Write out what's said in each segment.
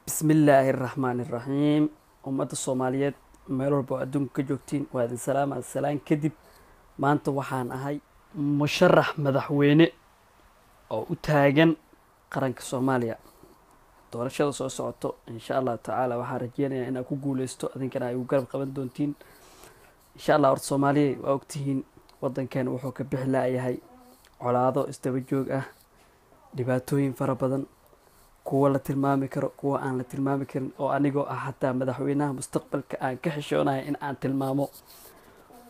بسم الله الرحمن الرحيم أمة الصوماليات ميلور بوعدون كجوكتين وهذا السلام على السلام كدب ما أنت وحان أهي مشرح مدحويني أو أتاجن قرنك الصوماليا doorashada soo socoto insha Allah taala waxaan rajeynayaa in aan ku guuleysto adinkana ay u garab qaban doontiin insha Allah horta Soomaaliya waa ogtihiin wadankan wuxuu ka bixi laayahay colaado isdaba joog ah dhibaatooyin fara badan kuwa la tilmaami karo kuwa aan la tilmaami karin oo anigoo ah xataa madaxweynaha mustaqbalka aan ka xishoonahay in aan tilmaamo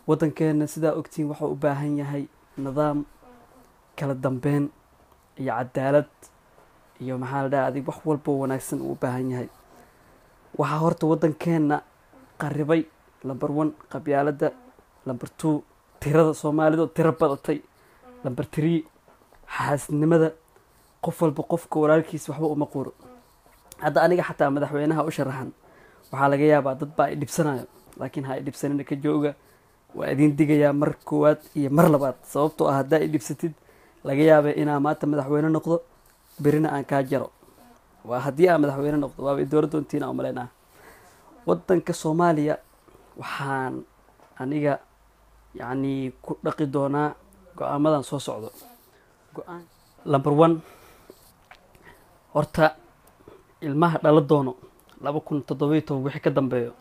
wadankeena sidaa ogtihiin wuxuu u baahan yahay nidaam kala dambeyn iyo cadaalad iyo maxaa la dhahaa adig wax walba wanaagsan uu u baahan yahay waxaa horta wadankeena qaribay number 1 qabyaalada number 2 tirada Soomaalidu tiro badatay number 3 xaasnimada qof walba qofka walaalkiis waxba uma qoro hadda aniga xataa madaxweynaha u sharaxan waxaa laga yaabaa dad baa ay dhibsanayo laakiin ha ay dhibsanina ka jooga waa idin digayaa mar koowaad iyo mar labaad sababtoo ah haddaa ay dhibsatid laga yaabaa inaa maanta madaxweyne noqdo برينا أن كاجرو وهدي أمد حوينا نقطة وبيدور دونتين أو ملنا وطن كصوماليا وحان أنيجا يعني رقيدونا قامدا سو صعدو قام نمبر 1 horta ilmaha dhala doono 2007 wixii ka dambeeyo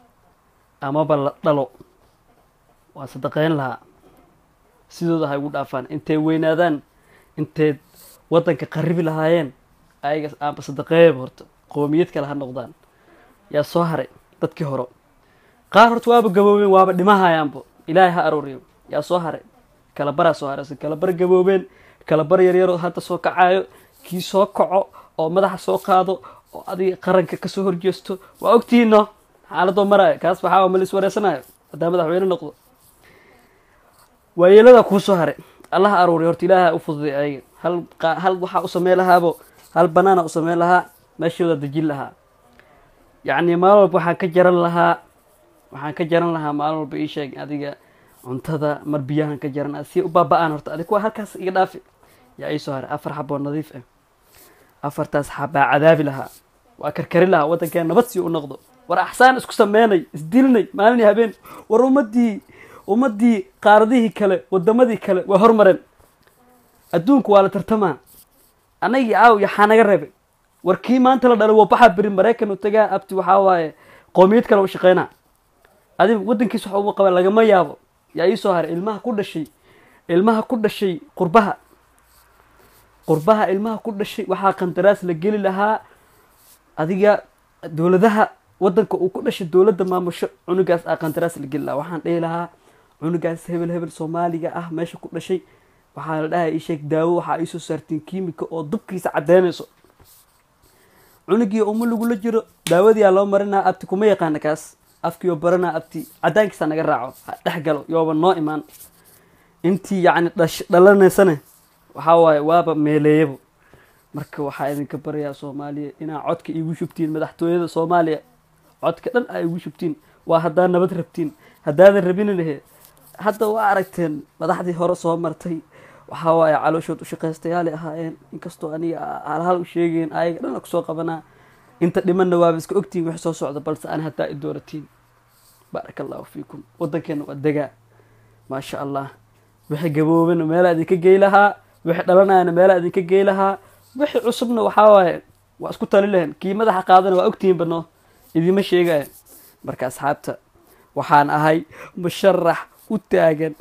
ama bal dhalo waa sadaqeen laha sidooda ay ugu dhaafaan intay weynaadaan intay wadanka qaribi lahaayeen ayaga aan sadaqeeyb horta qoomiyad kale ha noqdaan yaa soo haray dadkii hore qaar horta waaba gaboobeen waaba dhimahayaanba ilaahay ha arooriyo yaa soo haray kala bara soo haray kala bar gaboobeen kala bar yar yar oo hadda soo kacayo kii soo kaco oo madaxa soo qaado oo adiga qaranka ka soo horjeesto waa ogtiino xaaladoo maray kaas waxa ma lis wareysanayo hadaa madaxweyne noqdo waayelada ku soo haray الله أروري هرت إلها أفضل أي هل وحى أسمي لها بو هل بنانا أسمي لها ماشي ولا دجيل لها يعني ما وحى كجرن لها ما بيشيء هذه عنتذا مربيان كجرن أسي وبابا أنا هرت أذكوا هالكاس يدافع يا أي سهر أفرح بنظيف أفرت أصحاب عذاب لها وأكركر لها وتكان بس ينقضوا ورا أحسان اسكو سميني اسدلني مالني هبين ومدي قارديه كله ودمدي كله وهرمرن adduunku waa la tartamaa anay aaw yaxana garebe warkii maanta la dhalo waxa bari Mareykan u tagaa abti waxa waaye qoomiyad kale u shaqeynaa adib wadankiisa waxa uu qaba laga ma yaabo yaa ii soo haray ilmaha ku dhashay qurbaha ilmaha ku dhashay waxa qandaraas la gali lahaa adiga dawladaha wadanka uu ku dhashay dawladda maamusho cunugaas qandaraas la gali lahaa waxaan dheey lahaa cunugaas hebel Soomaaliga ah meesha ku dhashay waxaa la dhahay sheeg daawo waxa ay soo saartiin kiimika oo dubkiisa cadeynayso cunugii oo lagu la jiro daawadii loo marinaa abti kuma yaqaan kaas afkiyo barana abti cadaankiisa naga raaco dhaxgalo yooba noo imaan intii yaani dhalaneysana waxa waaye waaba meeleeybo marka waxa idinka barayaa Soomaaliya inaa codka igu shubtiin madaxtooyada Soomaaliya codka dhan ay igu shubtiin waa hadaa nabad rabtiin hadaa rabin leeyahay hadda waa aragteen madaxdii hore soo martay waxa waaye calooshood u shaqeystayaal ahaayeen inkastoo aniga hal u sheegeen ayaga dhan ku soo qabanaa inta dhimanna waa iska ogtiin wax soo socda balse aan hataa idooratiin barakallahu fiikum wadankeena waa dagaa ma sha Allah wixii gaboobeen meel aad ka geeylahaa wixii dhalanaana meel aad ka geeylahaa wixii cusubna waxa waaye waa isku tali lehen kii madaxa qaadana waa ogtiin bano idima sheegay marka asxaabta waxaan ahay musharax u taagan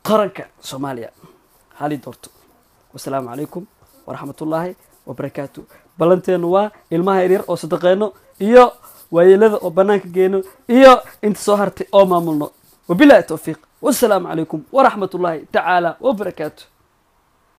qaranka Soomaaliya hali doorto wassalaamu calaykum waraxmatullaahi wabarakaatuh balanteenu waa ilmaha yaryar oo sadaqeeno iyo waayelada oo banaanka geeno iyo inta soo hartay oo maamulno wabillahi tawfiiq wassalaamu calaykum waraxmatullaahi tacaala wabarakaatuh